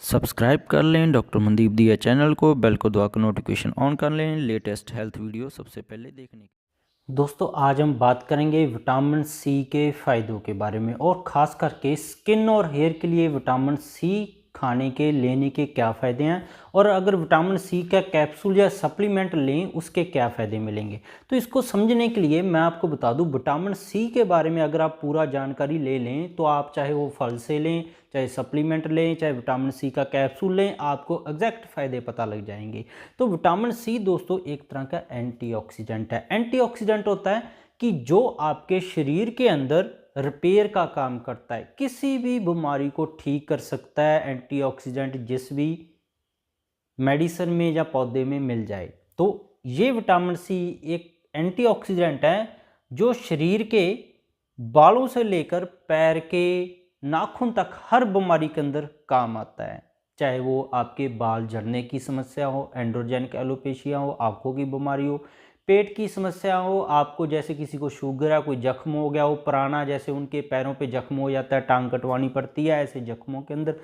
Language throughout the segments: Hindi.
सब्सक्राइब कर लें डॉक्टर मनदीप दिया चैनल को, बेल को दबा कर नोटिफिकेशन ऑन कर लें लेटेस्ट हेल्थ वीडियो सबसे पहले देखने के। दोस्तों आज हम बात करेंगे विटामिन सी के फ़ायदों के बारे में और ख़ास करके स्किन और हेयर के लिए विटामिन सी खाने के लेने के क्या फ़ायदे हैं और अगर विटामिन सी का कैप्सूल या सप्लीमेंट लें उसके क्या फ़ायदे मिलेंगे। तो इसको समझने के लिए मैं आपको बता दूं, विटामिन सी के बारे में अगर आप पूरा जानकारी ले लें तो आप चाहे वो फल से लें, चाहे सप्लीमेंट लें, चाहे विटामिन सी का कैप्सूल लें, आपको एग्जैक्ट फ़ायदे पता लग जाएंगे। तो विटामिन सी दोस्तों एक तरह का एंटीऑक्सीडेंट है। एंटीऑक्सीडेंट होता है कि जो आपके शरीर के अंदर रिपेयर का काम करता है, किसी भी बीमारी को ठीक कर सकता है। एंटीऑक्सीडेंट जिस भी मेडिसिन में या पौधे में मिल जाए, तो ये विटामिन सी एक एंटीऑक्सीडेंट है जो शरीर के बालों से लेकर पैर के नाखून तक हर बीमारी के अंदर काम आता है। चाहे वो आपके बाल झड़ने की समस्या हो, एंड्रोजेनिक एलोपेशिया हो, आंखों की बीमारी हो, पेट की समस्या हो, आपको जैसे किसी को शुगर है, कोई जख्म हो गया हो पुराना, जैसे उनके पैरों पे जख्म हो जाता है, टांग कटवानी पड़ती है, ऐसे जख्मों के अंदर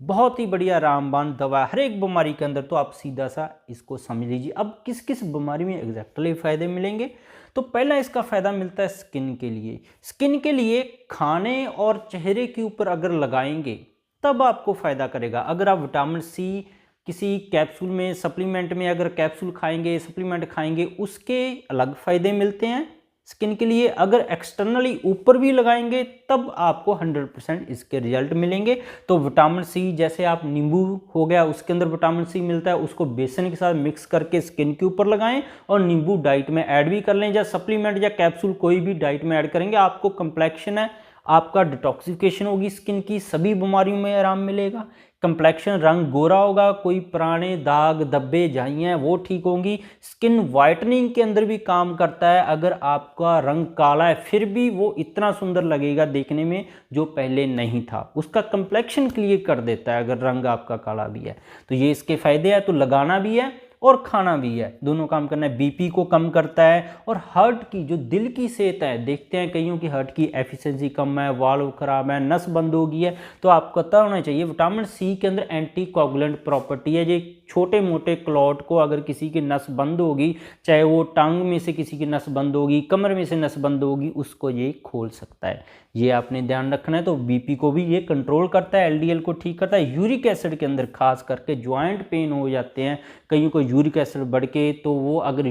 बहुत ही बढ़िया रामबाण दवा हर एक बीमारी के अंदर। तो आप सीधा सा इसको समझ लीजिए। अब किस किस बीमारी में एग्जैक्टली फायदे मिलेंगे, तो पहला इसका फायदा मिलता है स्किन के लिए। स्किन के लिए खाने और चेहरे के ऊपर अगर लगाएंगे तब आपको फायदा करेगा। अगर आप विटामिन सी किसी कैप्सूल में, सप्लीमेंट में अगर कैप्सूल खाएंगे, सप्लीमेंट खाएंगे, उसके अलग फायदे मिलते हैं स्किन के लिए। अगर एक्सटर्नली ऊपर भी लगाएंगे तब आपको 100% इसके रिजल्ट मिलेंगे। तो विटामिन सी जैसे आप नींबू हो गया, उसके अंदर विटामिन सी मिलता है, उसको बेसन के साथ मिक्स करके स्किन के ऊपर लगाएं और नींबू डाइट में ऐड भी कर लें, या सप्लीमेंट या कैप्सूल कोई भी डाइट में ऐड करेंगे, आपको कंप्लेक्शन है, आपका डिटॉक्सिफिकेशन होगी स्किन की, सभी बीमारियों में आराम मिलेगा। कंप्लेक्शन रंग गोरा होगा, कोई पुराने दाग धब्बे झाइयाँ वो ठीक होंगी। स्किन वाइटनिंग के अंदर भी काम करता है। अगर आपका रंग काला है फिर भी वो इतना सुंदर लगेगा देखने में जो पहले नहीं था, उसका कंप्लेक्शन क्लियर कर देता है अगर रंग आपका काला भी है। तो ये इसके फायदे हैं। तो लगाना भी है और खाना भी है, दोनों काम करना है। बीपी को कम करता है और हार्ट की जो दिल की सेहत है, देखते हैं कईयों की हार्ट की एफिशिएंसी कम है, वाल्व खराब है, नस बंद हो गई है, तो आपको पता होना चाहिए विटामिन सी के अंदर एंटी कोगुलेंट प्रॉपर्टी है। ये छोटे मोटे क्लॉट को, अगर किसी की नस बंद होगी, चाहे वो टांग में से किसी की नस बंद होगी, कमर में से नस बंद होगी, उसको ये खोल सकता है। ये आपने ध्यान रखना है। तो बीपी को भी ये कंट्रोल करता है, एलडीएल को ठीक करता है। यूरिक एसिड के अंदर खास करके ज्वाइंट पेन हो जाते हैं कईयों को यूरिक एसिड बढ़ के, तो वो अगर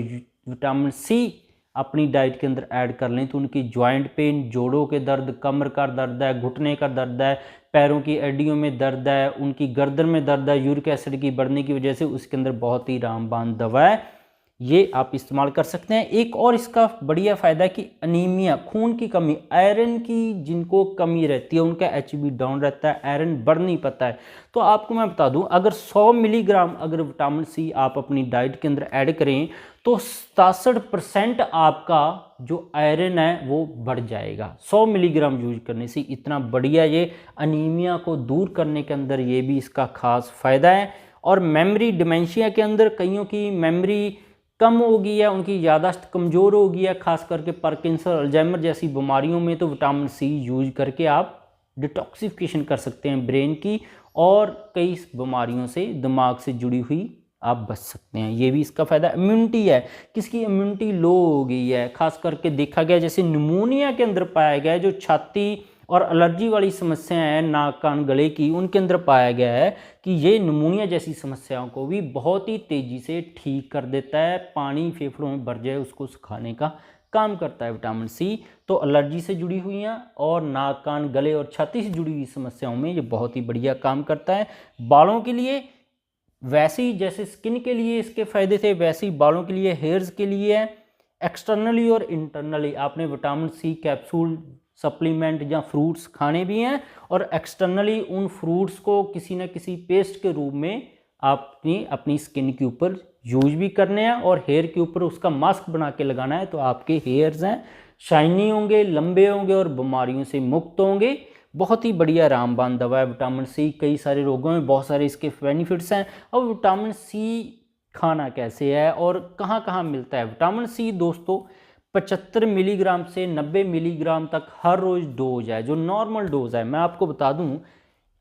विटामिन सी अपनी डाइट के अंदर ऐड कर लें तो उनकी ज्वाइंट पेन, जोड़ों के दर्द, कमर का दर्द है, घुटने का दर्द है, पैरों की हड्डियों में दर्द है, उनकी गर्दन में दर्द है, यूरिक एसिड की बढ़ने की वजह से, उसके अंदर बहुत ही रामबाण दवा है, ये आप इस्तेमाल कर सकते हैं। एक और इसका बढ़िया फ़ायदा है कि अनीमिया, खून की कमी, आयरन की जिनको कमी रहती है उनका एचबी डाउन रहता है, आयरन बढ़ नहीं पाता है। तो आपको मैं बता दूं, अगर 100 मिलीग्राम अगर विटामिन सी आप अपनी डाइट के अंदर ऐड करें तो 67% आपका जो आयरन है वो बढ़ जाएगा 100 मिलीग्राम यूज करने से। इतना बढ़िया ये अनीमिया को दूर करने के अंदर ये भी इसका खास फ़ायदा है। और मेमोरी डिमेंशिया के अंदर कईयों की मेमोरी कम हो गई है, उनकी याददाश्त कमज़ोर हो गई है, खास करके पार्किंसन, अल्जाइमर जैसी बीमारियों में, तो विटामिन सी यूज करके आप डिटॉक्सिफिकेशन कर सकते हैं ब्रेन की, और कई बीमारियों से, दिमाग से जुड़ी हुई आप बच सकते हैं। ये भी इसका फ़ायदा। इम्यूनिटी है, किसकी इम्यूनिटी लो हो गई है, खास करके देखा गया जैसे निमोनिया के अंदर पाया गया है, जो छाती और एलर्जी वाली समस्याएं हैं नाक कान गले की, उनके अंदर पाया गया है कि ये निमोनिया जैसी समस्याओं को भी बहुत ही तेज़ी से ठीक कर देता है। पानी फेफड़ों में भर जाए उसको सुखाने का काम करता है विटामिन सी। तो एलर्जी से जुड़ी हुई हैं और नाक कान गले और छाती से जुड़ी हुई समस्याओं में ये बहुत ही बढ़िया काम करता है। बालों के लिए वैसे ही जैसे स्किन के लिए इसके फ़ायदे थे, वैसे ही बालों के लिए, हेयर्स के लिए है। एक्सटर्नली और इंटरनली आपने विटामिन सी कैप्सूल, सप्लीमेंट या फ्रूट्स खाने भी हैं, और एक्सटर्नली उन फ्रूट्स को किसी न किसी पेस्ट के रूप में आपने अपनी स्किन के ऊपर यूज भी करने हैं, और हेयर के ऊपर उसका मास्क बना के लगाना है। तो आपके हेयर्स हैं शाइनी होंगे, लंबे होंगे और बीमारियों से मुक्त होंगे। बहुत ही बढ़िया रामबाण दवा है विटामिन सी। कई सारे रोगों में बहुत सारे इसके बेनिफिट्स हैं। अब विटामिन सी खाना कैसे है और कहाँ कहाँ मिलता है। विटामिन सी दोस्तों 75 मिलीग्राम से 90 मिलीग्राम तक हर रोज़ डोज है, जो नॉर्मल डोज है। मैं आपको बता दूं,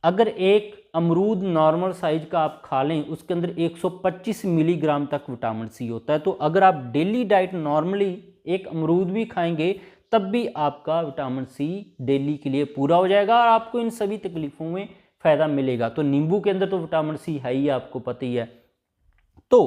अगर एक अमरूद नॉर्मल साइज का आप खा लें उसके अंदर 125 मिलीग्राम तक विटामिन सी होता है। तो अगर आप डेली डाइट नॉर्मली एक अमरूद भी खाएंगे तब भी आपका विटामिन सी डेली के लिए पूरा हो जाएगा और आपको इन सभी तकलीफ़ों में फ़ायदा मिलेगा। तो नींबू के अंदर तो विटामिन सी है ही, आपको पता ही है। तो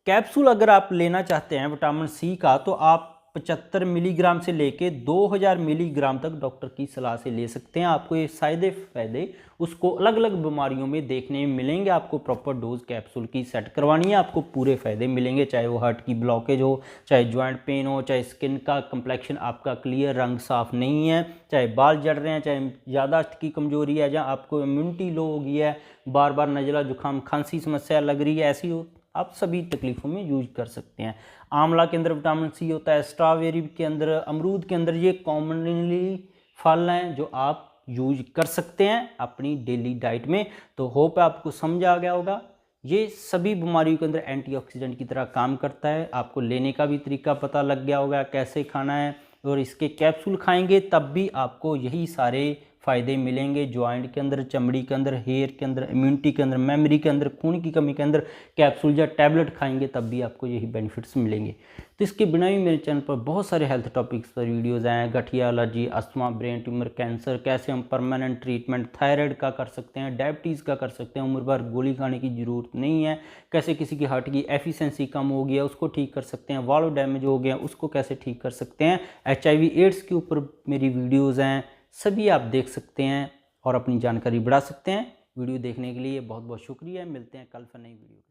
कैप्सूल अगर आप लेना चाहते हैं विटामिन सी का तो आप 75 मिलीग्राम से लेके 2000 मिलीग्राम तक डॉक्टर की सलाह से ले सकते हैं। आपको ये फ़ायदे उसको अलग अलग बीमारियों में देखने में मिलेंगे। आपको प्रॉपर डोज कैप्सूल की सेट करवानी है, आपको पूरे फ़ायदे मिलेंगे, चाहे वो हार्ट की ब्लॉकेज हो, चाहे जॉइंट पेन हो, चाहे स्किन का कंप्लेक्शन आपका क्लियर, रंग साफ नहीं है, चाहे बाल जड़ रहे हैं, चाहे यादाश्त की कमजोरी है, जहाँ आपको इम्यूनिटी लो हो गई है, बार बार नज़ला जुकाम खांसी समस्या लग रही है, ऐसी हो आप सभी तकलीफ़ों में यूज कर सकते हैं। आंवला के अंदर विटामिन सी होता है, स्ट्रॉबेरी के अंदर, अमरूद के अंदर, ये कॉमनली फल हैं जो आप यूज कर सकते हैं अपनी डेली डाइट में। तो होप आपको समझ आ गया होगा। ये सभी बीमारियों के अंदर एंटीऑक्सीडेंट की तरह काम करता है। आपको लेने का भी तरीका पता लग गया होगा कैसे खाना है, और इसके कैप्सूल खाएंगे तब भी आपको यही सारे फ़ायदे मिलेंगे। जॉइंट के अंदर, चमड़ी के अंदर, हेयर के अंदर, इम्यूनिटी के अंदर, मेमोरी के अंदर, खून की कमी के अंदर कैप्सूल या टैबलेट खाएंगे तब भी आपको यही बेनिफिट्स मिलेंगे। तो इसके बिना भी मेरे चैनल पर बहुत सारे हेल्थ टॉपिक्स पर वीडियोस हैं। गठिया, allergy, asthma, brain tumour, cancer, कैसे हम परमानेंट ट्रीटमेंट थायराइड का कर सकते हैं, डायबिटीज़ का कर सकते हैं, उम्र भर गोली खाने की ज़रूरत नहीं है, कैसे किसी की हार्ट की एफिशिएंसी कम हो गया उसको ठीक कर सकते हैं, वाल्व डैमेज हो गया उसको कैसे ठीक कर सकते हैं, HIV एड्स के ऊपर मेरी वीडियोज़ हैं, सभी आप देख सकते हैं और अपनी जानकारी बढ़ा सकते हैं। वीडियो देखने के लिए बहुत बहुत शुक्रिया। मिलते हैं कल फिर नई वीडियो।